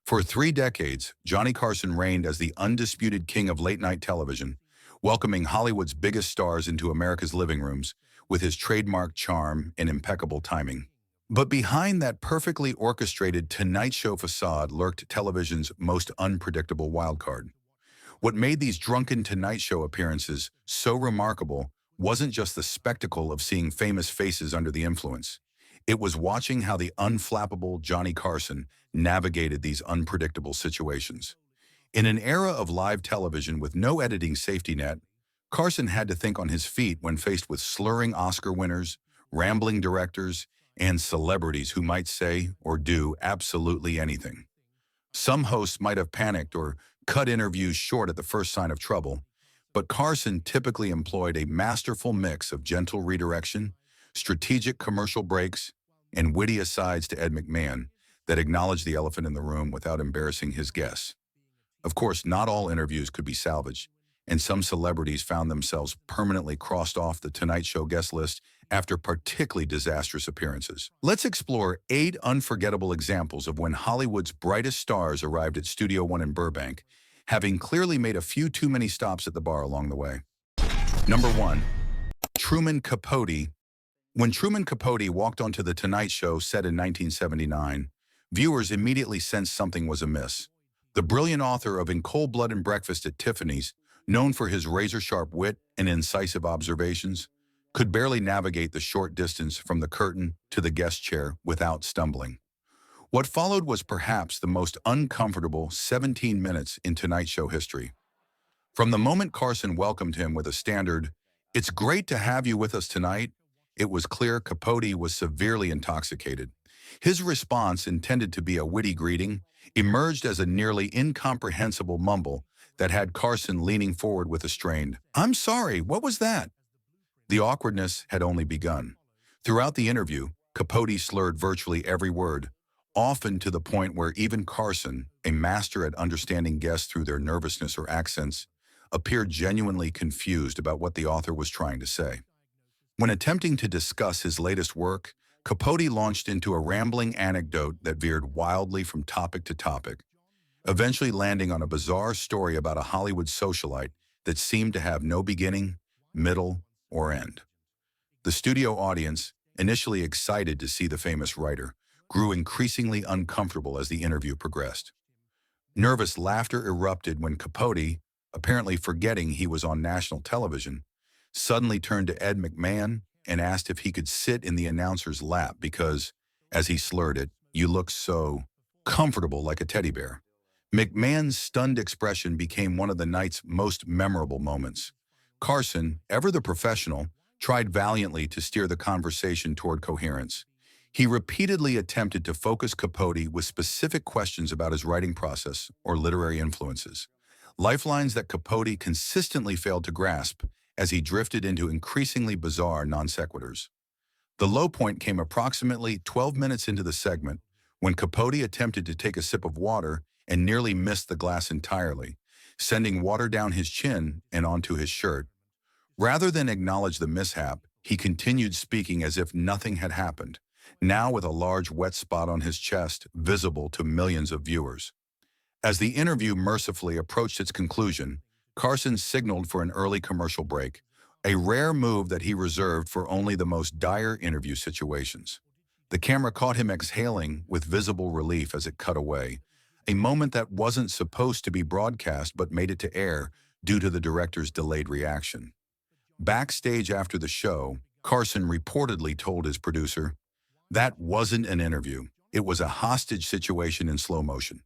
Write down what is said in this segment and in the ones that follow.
For 3 decades, Johnny Carson reigned as the undisputed king of late-night television, welcoming Hollywood's biggest stars into America's living rooms with his trademark charm and impeccable timing. But behind that perfectly orchestrated Tonight Show facade lurked television's most unpredictable wildcard. What made these drunken Tonight Show appearances so remarkable wasn't just the spectacle of seeing famous faces under the influence. It was watching how the unflappable Johnny Carson navigated these unpredictable situations. In an era of live television with no editing safety net, Carson had to think on his feet when faced with slurring Oscar winners, rambling directors, and celebrities who might say or do absolutely anything. Some hosts might have panicked or cut interviews short at the first sign of trouble, but Carson typically employed a masterful mix of gentle redirection, strategic commercial breaks, and witty asides to Ed McMahon that acknowledged the elephant in the room without embarrassing his guests. Of course, not all interviews could be salvaged, and some celebrities found themselves permanently crossed off the Tonight Show guest list after particularly disastrous appearances. Let's explore 8 unforgettable examples of when Hollywood's brightest stars arrived at Studio One in Burbank, having clearly made a few too many stops at the bar along the way. Number 1. Truman Capote. When Truman Capote walked onto The Tonight Show set in 1979, viewers immediately sensed something was amiss. The brilliant author of In Cold Blood and Breakfast at Tiffany's, known for his razor-sharp wit and incisive observations, could barely navigate the short distance from the curtain to the guest chair without stumbling. What followed was perhaps the most uncomfortable 17 minutes in Tonight Show history. From the moment Carson welcomed him with a standard, "It's great to have you with us tonight," it was clear Capote was severely intoxicated. His response, intended to be a witty greeting, emerged as a nearly incomprehensible mumble that had Carson leaning forward with a strained, "I'm sorry, what was that?" The awkwardness had only begun. Throughout the interview, Capote slurred virtually every word, often to the point where even Carson, a master at understanding guests through their nervousness or accents, appeared genuinely confused about what the author was trying to say. When attempting to discuss his latest work, Capote launched into a rambling anecdote that veered wildly from topic to topic, eventually landing on a bizarre story about a Hollywood socialite that seemed to have no beginning, middle, or end. The studio audience, initially excited to see the famous writer, grew increasingly uncomfortable as the interview progressed. Nervous laughter erupted when Capote, apparently forgetting he was on national television, suddenly turned to Ed McMahon and asked if he could sit in the announcer's lap because, as he slurred it, "You look so comfortable like a teddy bear." McMahon's stunned expression became one of the night's most memorable moments. Carson, ever the professional, tried valiantly to steer the conversation toward coherence. He repeatedly attempted to focus Capote with specific questions about his writing process or literary influences, lifelines that Capote consistently failed to grasp as he drifted into increasingly bizarre non-sequiturs. The low point came approximately 12 minutes into the segment when Capote attempted to take a sip of water and nearly missed the glass entirely, sending water down his chin and onto his shirt. Rather than acknowledge the mishap, he continued speaking as if nothing had happened, now with a large wet spot on his chest visible to millions of viewers. As the interview mercifully approached its conclusion, Carson signaled for an early commercial break, a rare move that he reserved for only the most dire interview situations. The camera caught him exhaling with visible relief as it cut away, a moment that wasn't supposed to be broadcast but made it to air due to the director's delayed reaction. Backstage after the show, Carson reportedly told his producer, "That wasn't an interview. It was a hostage situation in slow motion."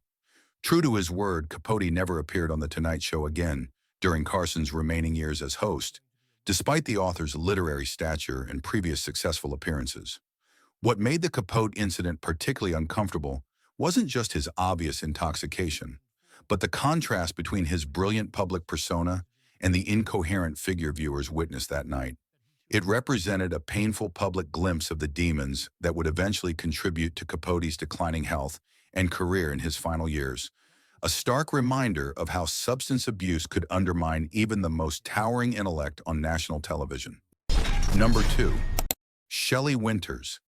True to his word, Capote never appeared on The Tonight Show again during Carson's remaining years as host, despite the author's literary stature and previous successful appearances. What made the Capote incident particularly uncomfortable wasn't just his obvious intoxication, but the contrast between his brilliant public persona and the incoherent figure viewers witnessed that night. It represented a painful public glimpse of the demons that would eventually contribute to Capote's declining health and career in his final years, a stark reminder of how substance abuse could undermine even the most towering intellect on national television. Number 2. Shelley Winters.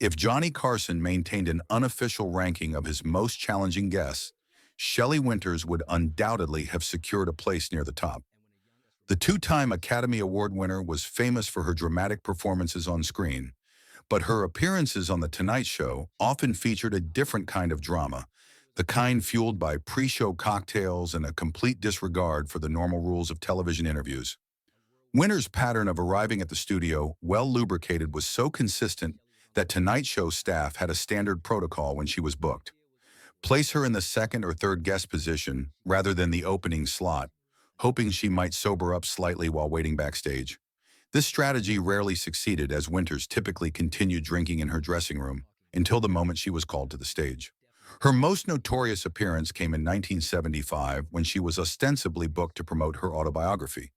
If Johnny Carson maintained an unofficial ranking of his most challenging guests, Shelley Winters would undoubtedly have secured a place near the top. The two-time Academy Award winner was famous for her dramatic performances on screen, but her appearances on The Tonight Show often featured a different kind of drama, the kind fueled by pre-show cocktails and a complete disregard for the normal rules of television interviews. Winter's pattern of arriving at the studio well lubricated was so consistent that Tonight Show staff had a standard protocol when she was booked. Place her in the second or third guest position rather than the opening slot, hoping she might sober up slightly while waiting backstage. This strategy rarely succeeded as Winters typically continued drinking in her dressing room until the moment she was called to the stage. Her most notorious appearance came in 1975 when she was ostensibly booked to promote her autobiography.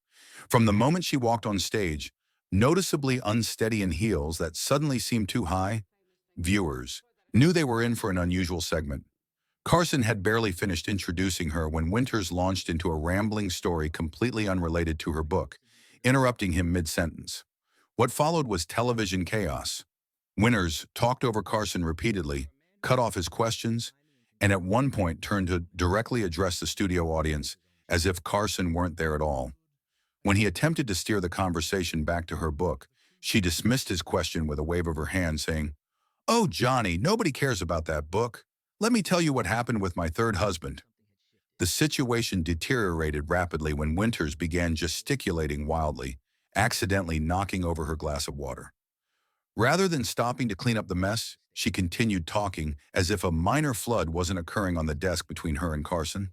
From the moment she walked on stage, noticeably unsteady in heels that suddenly seemed too high, viewers knew they were in for an unusual segment. Carson had barely finished introducing her when Winters launched into a rambling story completely unrelated to her book, interrupting him mid-sentence. What followed was television chaos. Winters talked over Carson repeatedly, cut off his questions, and at one point turned to directly address the studio audience as if Carson weren't there at all. When he attempted to steer the conversation back to her book, she dismissed his question with a wave of her hand, saying, "Oh, Johnny, nobody cares about that book. Let me tell you what happened with my third husband." The situation deteriorated rapidly when Winters began gesticulating wildly, accidentally knocking over her glass of water. Rather than stopping to clean up the mess, she continued talking as if a minor flood wasn't occurring on the desk between her and Carson.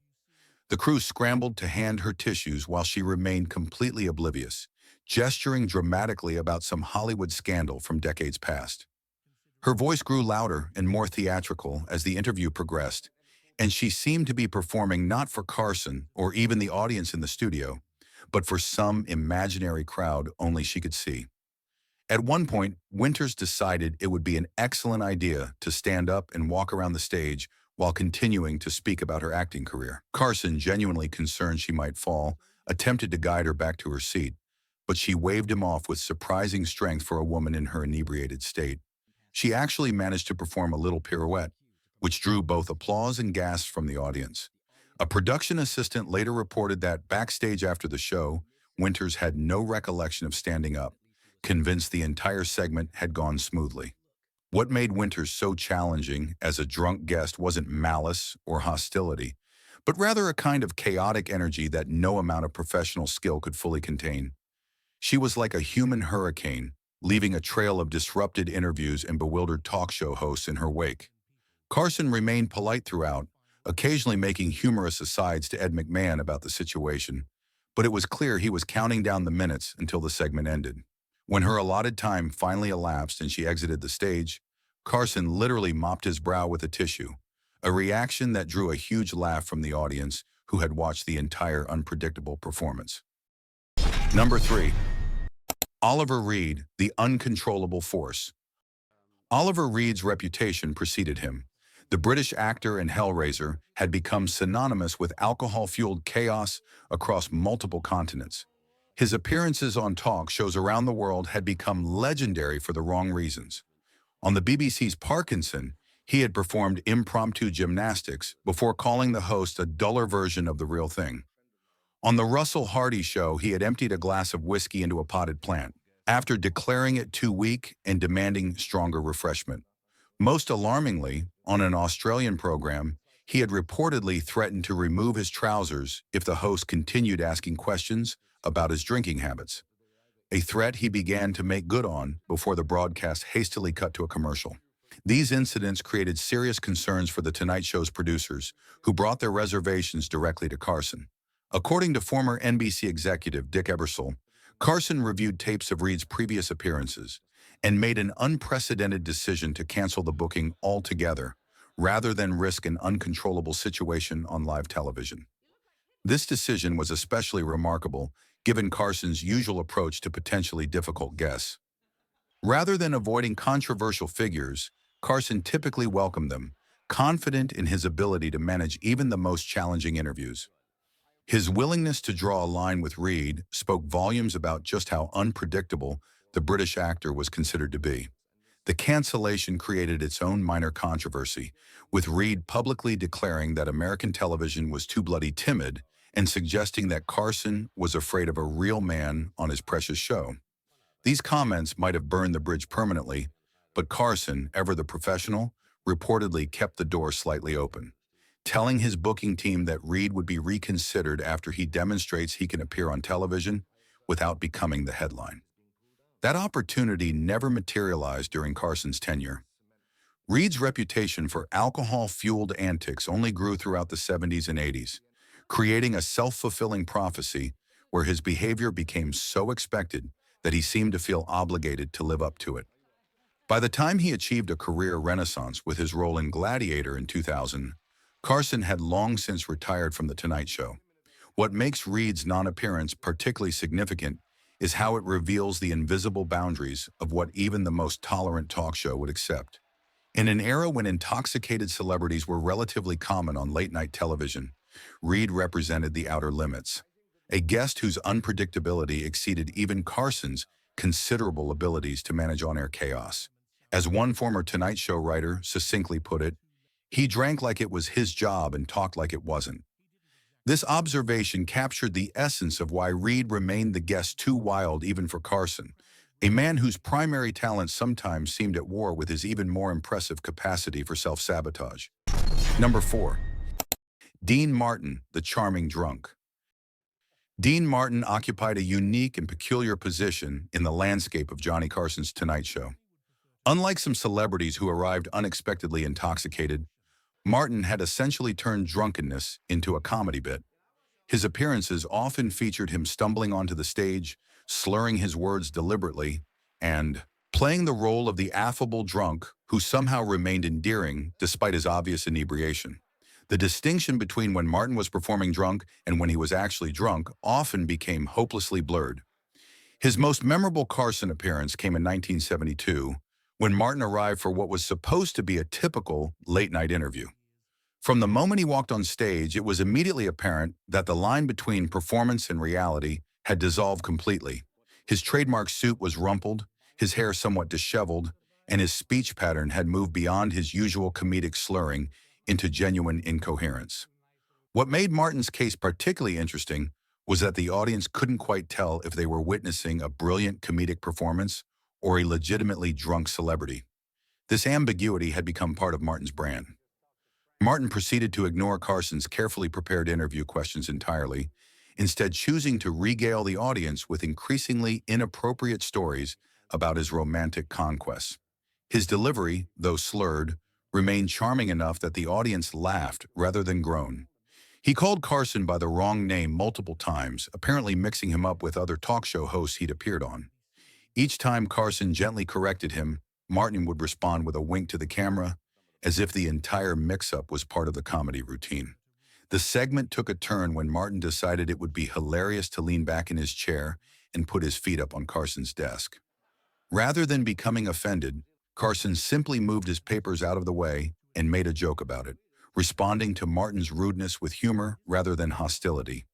The crew scrambled to hand her tissues while she remained completely oblivious, gesturing dramatically about some Hollywood scandal from decades past. Her voice grew louder and more theatrical as the interview progressed, and she seemed to be performing not for Carson or even the audience in the studio, but for some imaginary crowd only she could see. At one point, Winters decided it would be an excellent idea to stand up and walk around the stage while continuing to speak about her acting career. Carson, genuinely concerned she might fall, attempted to guide her back to her seat, but she waved him off with surprising strength for a woman in her inebriated state. She actually managed to perform a little pirouette, which drew both applause and gasps from the audience. A production assistant later reported that backstage after the show, Winters had no recollection of standing up, convinced the entire segment had gone smoothly. What made Winters so challenging as a drunk guest wasn't malice or hostility, but rather a kind of chaotic energy that no amount of professional skill could fully contain. She was like a human hurricane, leaving a trail of disrupted interviews and bewildered talk show hosts in her wake. Carson remained polite throughout, occasionally making humorous asides to Ed McMahon about the situation, but it was clear he was counting down the minutes until the segment ended. When her allotted time finally elapsed and she exited the stage, Carson literally mopped his brow with a tissue, a reaction that drew a huge laugh from the audience who had watched the entire unpredictable performance. Number 3. Oliver Reed, the uncontrollable force. Oliver Reed's reputation preceded him. The British actor and Hellraiser had become synonymous with alcohol-fueled chaos across multiple continents. His appearances on talk shows around the world had become legendary for the wrong reasons. On the BBC's Parkinson, he had performed impromptu gymnastics before calling the host a duller version of the real thing. On the Russell Hardy show, he had emptied a glass of whiskey into a potted plant, after declaring it too weak and demanding stronger refreshment. Most alarmingly, on an Australian program, he had reportedly threatened to remove his trousers if the host continued asking questions about his drinking habits, a threat he began to make good on before the broadcast hastily cut to a commercial. These incidents created serious concerns for The Tonight Show's producers, who brought their reservations directly to Carson. According to former NBC executive Dick Ebersol, Carson reviewed tapes of Reed's previous appearances and made an unprecedented decision to cancel the booking altogether, rather than risk an uncontrollable situation on live television. This decision was especially remarkable given Carson's usual approach to potentially difficult guests. Rather than avoiding controversial figures, Carson typically welcomed them, confident in his ability to manage even the most challenging interviews. His willingness to draw a line with Reed spoke volumes about just how unpredictable the British actor was considered to be. The cancellation created its own minor controversy, with Reed publicly declaring that American television was too bloody timid and suggesting that Carson was afraid of a real man on his precious show. These comments might have burned the bridge permanently, but Carson, ever the professional, reportedly kept the door slightly open, telling his booking team that Reed would be reconsidered after he demonstrates he can appear on television without becoming the headline. That opportunity never materialized during Carson's tenure. Reed's reputation for alcohol-fueled antics only grew throughout the 70s and 80s, creating a self-fulfilling prophecy where his behavior became so expected that he seemed to feel obligated to live up to it. By the time he achieved a career renaissance with his role in Gladiator in 2000, Carson had long since retired from The Tonight Show. What makes Reed's non-appearance particularly significant is how it reveals the invisible boundaries of what even the most tolerant talk show would accept. In an era when intoxicated celebrities were relatively common on late-night television, Reed represented the outer limits, a guest whose unpredictability exceeded even Carson's considerable abilities to manage on-air chaos. As one former Tonight Show writer succinctly put it, he drank like it was his job and talked like it wasn't. This observation captured the essence of why Reed remained the guest too wild even for Carson, a man whose primary talent sometimes seemed at war with his even more impressive capacity for self-sabotage. Number 4. Dean Martin, the charming drunk. Dean Martin occupied a unique and peculiar position in the landscape of Johnny Carson's Tonight Show. Unlike some celebrities who arrived unexpectedly intoxicated, Martin had essentially turned drunkenness into a comedy bit. His appearances often featured him stumbling onto the stage, slurring his words deliberately, and playing the role of the affable drunk who somehow remained endearing despite his obvious inebriation. The distinction between when Martin was performing drunk and when he was actually drunk often became hopelessly blurred. His most memorable Carson appearance came in 1972, when Martin arrived for what was supposed to be a typical late-night interview. From the moment he walked on stage, it was immediately apparent that the line between performance and reality had dissolved completely. His trademark suit was rumpled, his hair somewhat disheveled, and his speech pattern had moved beyond his usual comedic slurring into genuine incoherence. What made Martin's case particularly interesting was that the audience couldn't quite tell if they were witnessing a brilliant comedic performance or a legitimately drunk celebrity. This ambiguity had become part of Martin's brand. Martin proceeded to ignore Carson's carefully prepared interview questions entirely, instead choosing to regale the audience with increasingly inappropriate stories about his romantic conquests. His delivery, though slurred, remained charming enough that the audience laughed rather than groaned. He called Carson by the wrong name multiple times, apparently mixing him up with other talk show hosts he'd appeared on. Each time Carson gently corrected him, Martin would respond with a wink to the camera, as if the entire mix-up was part of the comedy routine. The segment took a turn when Martin decided it would be hilarious to lean back in his chair and put his feet up on Carson's desk. Rather than becoming offended, Carson simply moved his papers out of the way and made a joke about it, responding to Martin's rudeness with humor rather than hostility.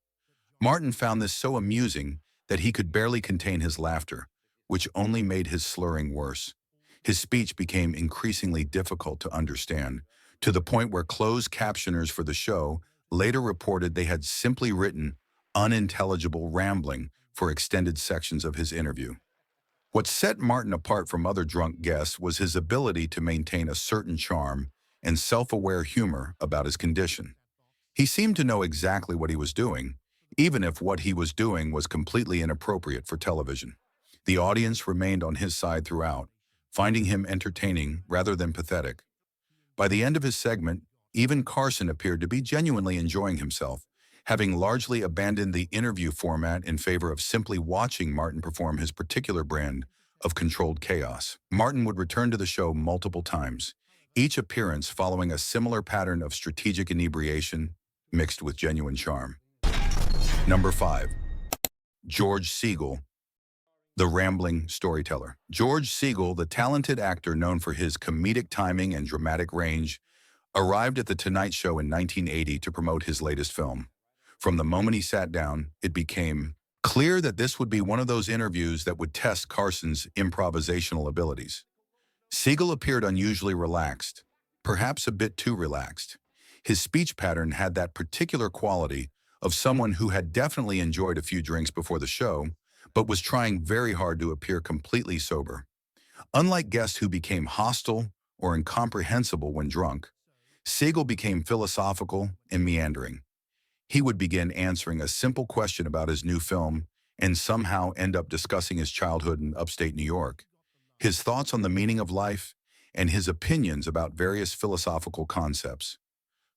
Martin found this so amusing that he could barely contain his laughter, which only made his slurring worse. His speech became increasingly difficult to understand, to the point where closed captioners for the show later reported they had simply written unintelligible rambling for extended sections of his interview. What set Martin apart from other drunk guests was his ability to maintain a certain charm and self-aware humor about his condition. He seemed to know exactly what he was doing, even if what he was doing was completely inappropriate for television. The audience remained on his side throughout, finding him entertaining rather than pathetic. By the end of his segment, even Carson appeared to be genuinely enjoying himself, having largely abandoned the interview format in favor of simply watching Martin perform his particular brand of controlled chaos. Martin would return to the show multiple times, each appearance following a similar pattern of strategic inebriation mixed with genuine charm. Number 5. George Segal, the rambling storyteller. George Segal, the talented actor known for his comedic timing and dramatic range, arrived at The Tonight Show in 1980 to promote his latest film. From the moment he sat down, it became clear that this would be one of those interviews that would test Carson's improvisational abilities. Segal appeared unusually relaxed, perhaps a bit too relaxed. His speech pattern had that particular quality of someone who had definitely enjoyed a few drinks before the show, but was trying very hard to appear completely sober. Unlike guests who became hostile or incomprehensible when drunk, Segal became philosophical and meandering. He would begin answering a simple question about his new film and somehow end up discussing his childhood in upstate New York, his thoughts on the meaning of life, and his opinions about various philosophical concepts.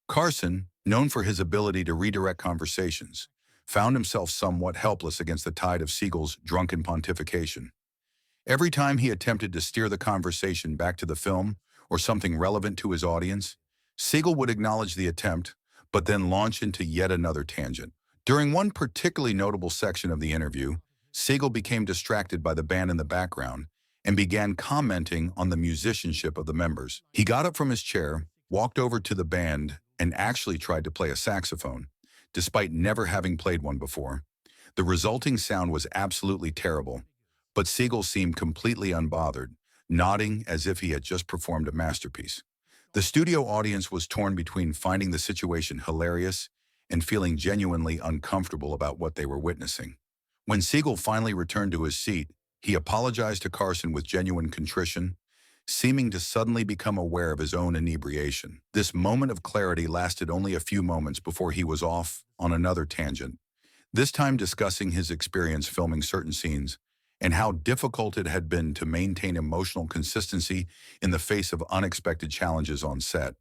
Carson, known for his ability to redirect conversations, found himself somewhat helpless against the tide of Segal's drunken pontification. Every time he attempted to steer the conversation back to the film or something relevant to his audience, Segal would acknowledge the attempt, but then launch into yet another tangent. During one particularly notable section of the interview, Segal became distracted by the band in the background and began commenting on the musicianship of the members. He got up from his chair, walked over to the band, and actually tried to play a saxophone, despite never having played one before. The resulting sound was absolutely terrible, but Segal seemed completely unbothered, nodding as if he had just performed a masterpiece. The studio audience was torn between finding the situation hilarious and feeling genuinely uncomfortable about what they were witnessing. When Segal finally returned to his seat, he apologized to Carson with genuine contrition, seeming to suddenly become aware of his own inebriation. This moment of clarity lasted only a few moments before he was off on another tangent, this time discussing his experience filming certain scenes and how difficult it had been to maintain emotional consistency in the face of unexpected challenges on set.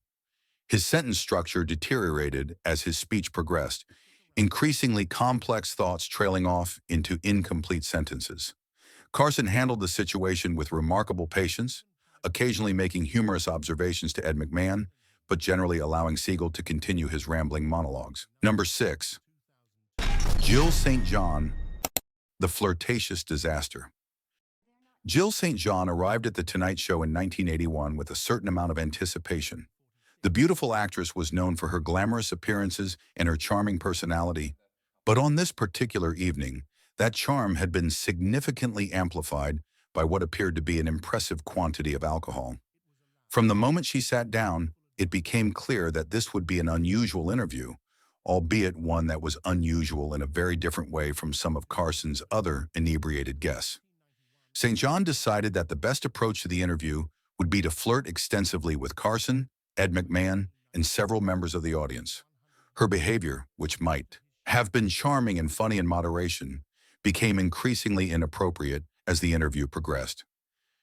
His sentence structure deteriorated as his speech progressed, increasingly complex thoughts trailing off into incomplete sentences. Carson handled the situation with remarkable patience, occasionally making humorous observations to Ed McMahon, but generally allowing Segal to continue his rambling monologues. Number 6. Jill St. John, the flirtatious disaster. Jill St. John arrived at The Tonight Show in 1981 with a certain amount of anticipation. The beautiful actress was known for her glamorous appearances and her charming personality, but on this particular evening, that charm had been significantly amplified by what appeared to be an impressive quantity of alcohol. From the moment she sat down, it became clear that this would be an unusual interview, albeit one that was unusual in a very different way from some of Carson's other inebriated guests. St. John decided that the best approach to the interview would be to flirt extensively with Carson, Ed McMahon, and several members of the audience. Her behavior, which might have been charming and funny in moderation, became increasingly inappropriate as the interview progressed.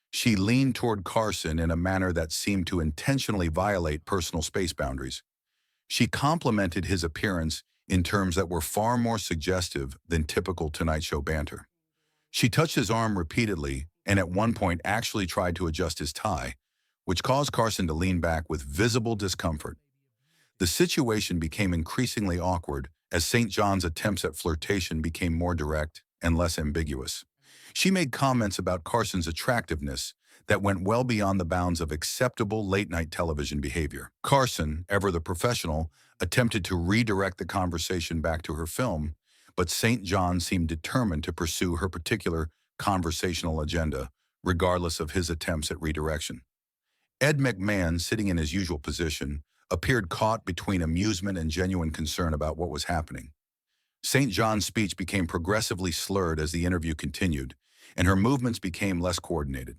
She leaned toward Carson in a manner that seemed to intentionally violate personal space boundaries. She complimented his appearance in terms that were far more suggestive than typical Tonight Show banter. She touched his arm repeatedly and at one point actually tried to adjust his tie, which caused Carson to lean back with visible discomfort. The situation became increasingly awkward as St. John's attempts at flirtation became more direct and less ambiguous. She made comments about Carson's attractiveness that went well beyond the bounds of acceptable late-night television behavior. Carson, ever the professional, attempted to redirect the conversation back to her film, but St. John seemed determined to pursue her particular conversational agenda, regardless of his attempts at redirection. Ed McMahon, sitting in his usual position, appeared caught between amusement and genuine concern about what was happening. St. John's speech became progressively slurred as the interview continued, and her movements became less coordinated.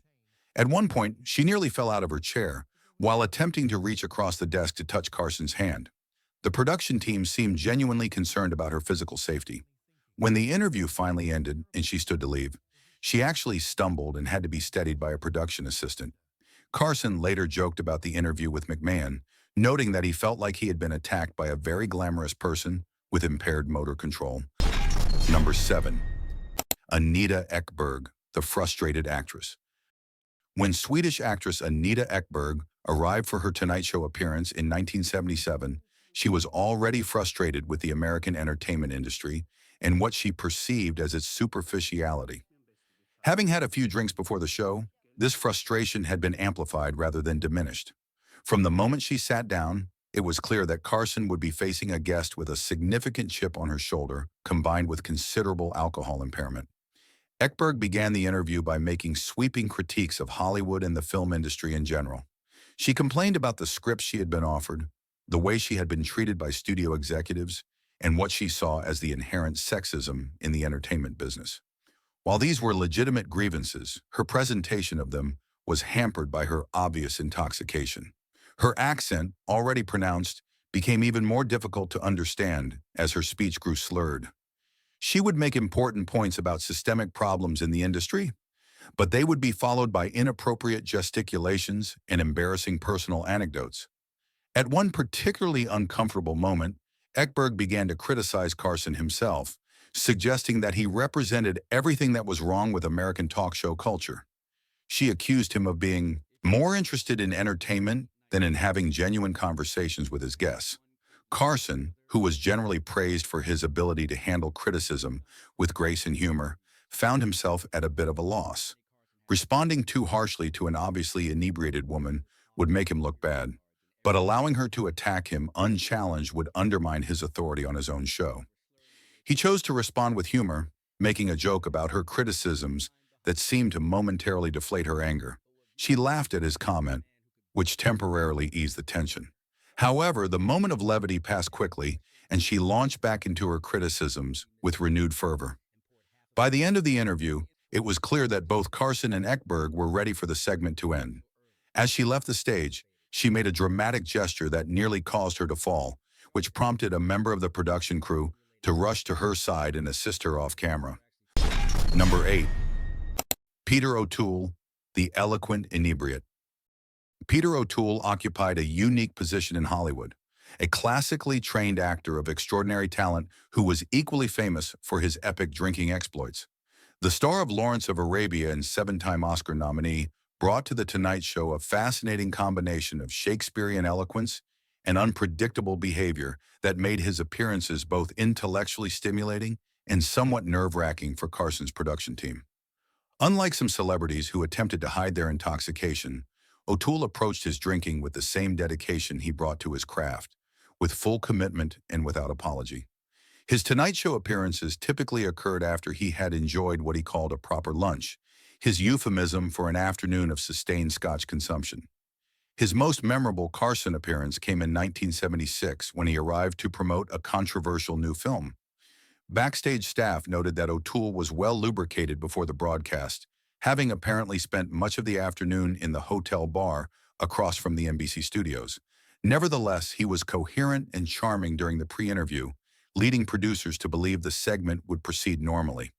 At one point, she nearly fell out of her chair while attempting to reach across the desk to touch Carson's hand. The production team seemed genuinely concerned about her physical safety. When the interview finally ended and she stood to leave, she actually stumbled and had to be steadied by a production assistant. Carson later joked about the interview with McMahon, noting that he felt like he had been attacked by a very glamorous person with impaired motor control. Number 7. Anita Ekberg, the frustrated actress. When Swedish actress Anita Ekberg arrived for her Tonight Show appearance in 1977, she was already frustrated with the American entertainment industry and what she perceived as its superficiality. Having had a few drinks before the show, this frustration had been amplified rather than diminished. From the moment she sat down, it was clear that Carson would be facing a guest with a significant chip on her shoulder, combined with considerable alcohol impairment. Ekberg began the interview by making sweeping critiques of Hollywood and the film industry in general. She complained about the scripts she had been offered, the way she had been treated by studio executives, and what she saw as the inherent sexism in the entertainment business. While these were legitimate grievances, her presentation of them was hampered by her obvious intoxication. Her accent, already pronounced, became even more difficult to understand as her speech grew slurred. She would make important points about systemic problems in the industry, but they would be followed by inappropriate gesticulations and embarrassing personal anecdotes. At one particularly uncomfortable moment, Ekberg began to criticize Carson himself, suggesting that he represented everything that was wrong with American talk show culture. She accused him of being more interested in entertainment than in having genuine conversations with his guests. Carson, who was generally praised for his ability to handle criticism with grace and humor, found himself at a bit of a loss. Responding too harshly to an obviously inebriated woman would make him look bad, but allowing her to attack him unchallenged would undermine his authority on his own show. He chose to respond with humor, making a joke about her criticisms that seemed to momentarily deflate her anger. She laughed at his comment, which temporarily eased the tension. However, the moment of levity passed quickly, and she launched back into her criticisms with renewed fervor. By the end of the interview, it was clear that both Carson and Ekberg were ready for the segment to end. As she left the stage, she made a dramatic gesture that nearly caused her to fall, which prompted a member of the production crew to rush to her side and assist her off camera. Number 8. Peter O'Toole, the eloquent inebriate. Peter O'Toole occupied a unique position in Hollywood, a classically trained actor of extraordinary talent who was equally famous for his epic drinking exploits. The star of Lawrence of Arabia and seven-time Oscar nominee brought to The Tonight Show a fascinating combination of Shakespearean eloquence and unpredictable behavior that made his appearances both intellectually stimulating and somewhat nerve-wracking for Carson's production team. Unlike some celebrities who attempted to hide their intoxication, O'Toole approached his drinking with the same dedication he brought to his craft, with full commitment and without apology. His Tonight Show appearances typically occurred after he had enjoyed what he called a proper lunch, his euphemism for an afternoon of sustained Scotch consumption. His most memorable Carson appearance came in 1976 when he arrived to promote a controversial new film. Backstage staff noted that O'Toole was well lubricated before the broadcast, having apparently spent much of the afternoon in the hotel bar across from the NBC studios. Nevertheless, he was coherent and charming during the pre-interview, leading producers to believe the segment would proceed normally.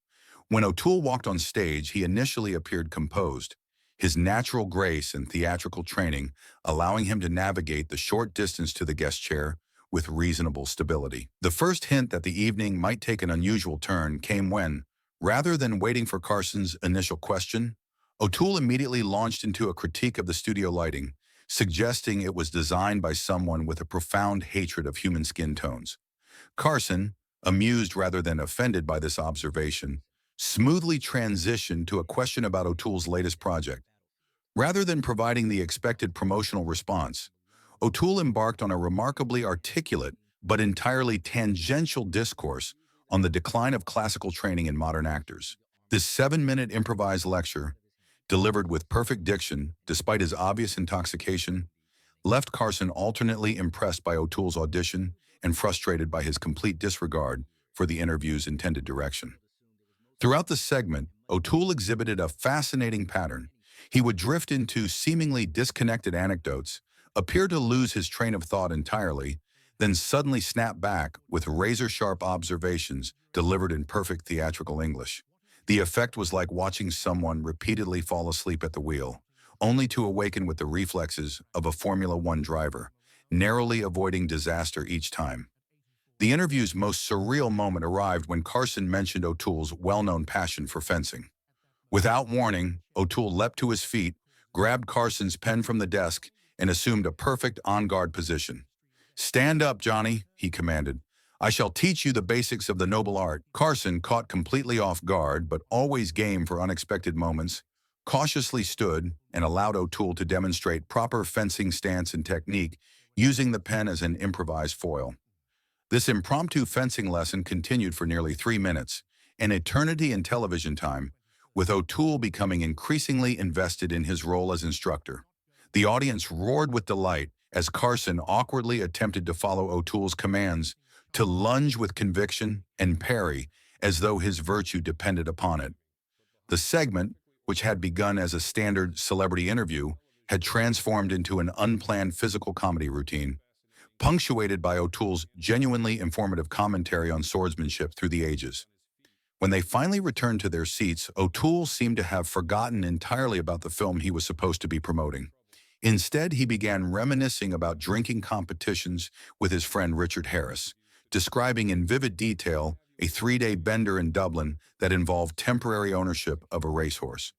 When O'Toole walked on stage, he initially appeared composed, his natural grace and theatrical training allowing him to navigate the short distance to the guest chair with reasonable stability. The first hint that the evening might take an unusual turn came when, rather than waiting for Carson's initial question, O'Toole immediately launched into a critique of the studio lighting, suggesting it was designed by someone with a profound hatred of human skin tones. Carson, amused rather than offended by this observation, smoothly transitioned to a question about O'Toole's latest project. Rather than providing the expected promotional response, O'Toole embarked on a remarkably articulate but entirely tangential discourse on the decline of classical training in modern actors. This 7-minute improvised lecture, delivered with perfect diction despite his obvious intoxication, left Carson alternately impressed by O'Toole's audition and frustrated by his complete disregard for the interview's intended direction. Throughout the segment, O'Toole exhibited a fascinating pattern. He would drift into seemingly disconnected anecdotes, appear to lose his train of thought entirely, then suddenly snap back with razor-sharp observations delivered in perfect theatrical English. The effect was like watching someone repeatedly fall asleep at the wheel, only to awaken with the reflexes of a Formula One driver, narrowly avoiding disaster each time. The interview's most surreal moment arrived when Carson mentioned O'Toole's well-known passion for fencing. Without warning, O'Toole leapt to his feet, grabbed Carson's pen from the desk, and assumed a perfect on-guard position. "Stand up, Johnny," he commanded. "I shall teach you the basics of the noble art." Carson, caught completely off guard but always game for unexpected moments, cautiously stood and allowed O'Toole to demonstrate proper fencing stance and technique, using the pen as an improvised foil. This impromptu fencing lesson continued for nearly 3 minutes, an eternity in television time, with O'Toole becoming increasingly invested in his role as instructor. The audience roared with delight as Carson awkwardly attempted to follow O'Toole's commands, to lunge with conviction and parry as though his virtue depended upon it. The segment, which had begun as a standard celebrity interview, had transformed into an unplanned physical comedy routine, punctuated by O'Toole's genuinely informative commentary on swordsmanship through the ages. When they finally returned to their seats, O'Toole seemed to have forgotten entirely about the film he was supposed to be promoting. Instead, he began reminiscing about drinking competitions with his friend Richard Harris, describing in vivid detail a 3-day bender in Dublin that involved temporary ownership of a racehorse.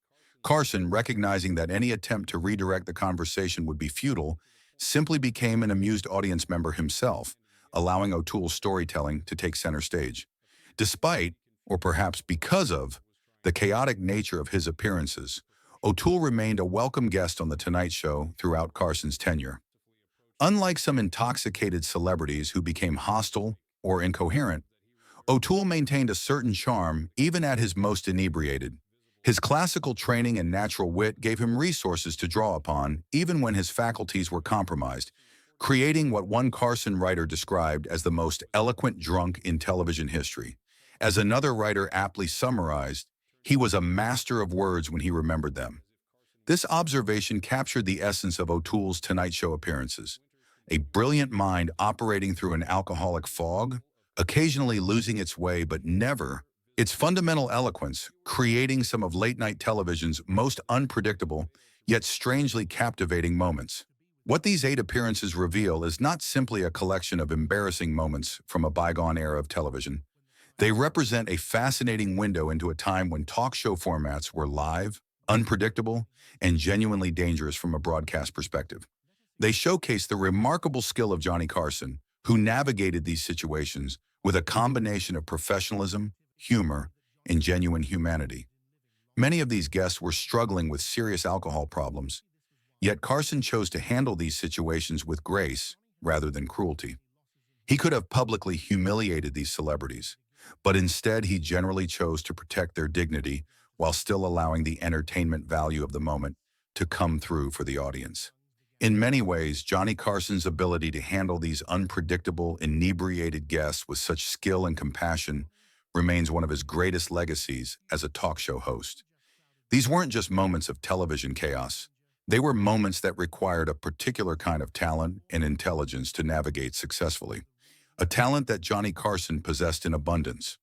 Carson, recognizing that any attempt to redirect the conversation would be futile, simply became an amused audience member himself, allowing O'Toole's storytelling to take center stage. Despite, or perhaps because of, the chaotic nature of his appearances, O'Toole remained a welcome guest on The Tonight Show throughout Carson's tenure. Unlike some intoxicated celebrities who became hostile or incoherent, O'Toole maintained a certain charm even at his most inebriated. His classical training and natural wit gave him resources to draw upon even when his faculties were compromised, creating what one Carson writer described as the most eloquent drunk in television history. As another writer aptly summarized, he was a master of words when he remembered them. This observation captured the essence of O'Toole's Tonight Show appearances, a brilliant mind operating through an alcoholic fog, occasionally losing its way but never its fundamental eloquence, creating some of late-night television's most unpredictable, yet strangely captivating moments. What these 8 appearances reveal is not simply a collection of embarrassing moments from a bygone era of television. They represent a fascinating window into a time when talk show formats were live, unpredictable, and genuinely dangerous from a broadcast perspective. They showcase the remarkable skill of Johnny Carson, who navigated these situations with a combination of professionalism, humor, and genuine humanity. Many of these guests were struggling with serious alcohol problems, yet Carson chose to handle these situations with grace rather than cruelty. He could have publicly humiliated these celebrities, but instead he generally chose to protect their dignity while still allowing the entertainment value of the moment to come through for the audience. In many ways, Johnny Carson's ability to handle these unpredictable, inebriated guests with such skill and compassion remains one of his greatest legacies as a talk show host. These weren't just moments of television chaos. They were moments that required a particular kind of talent and intelligence to navigate successfully, a talent that Johnny Carson possessed in abundance.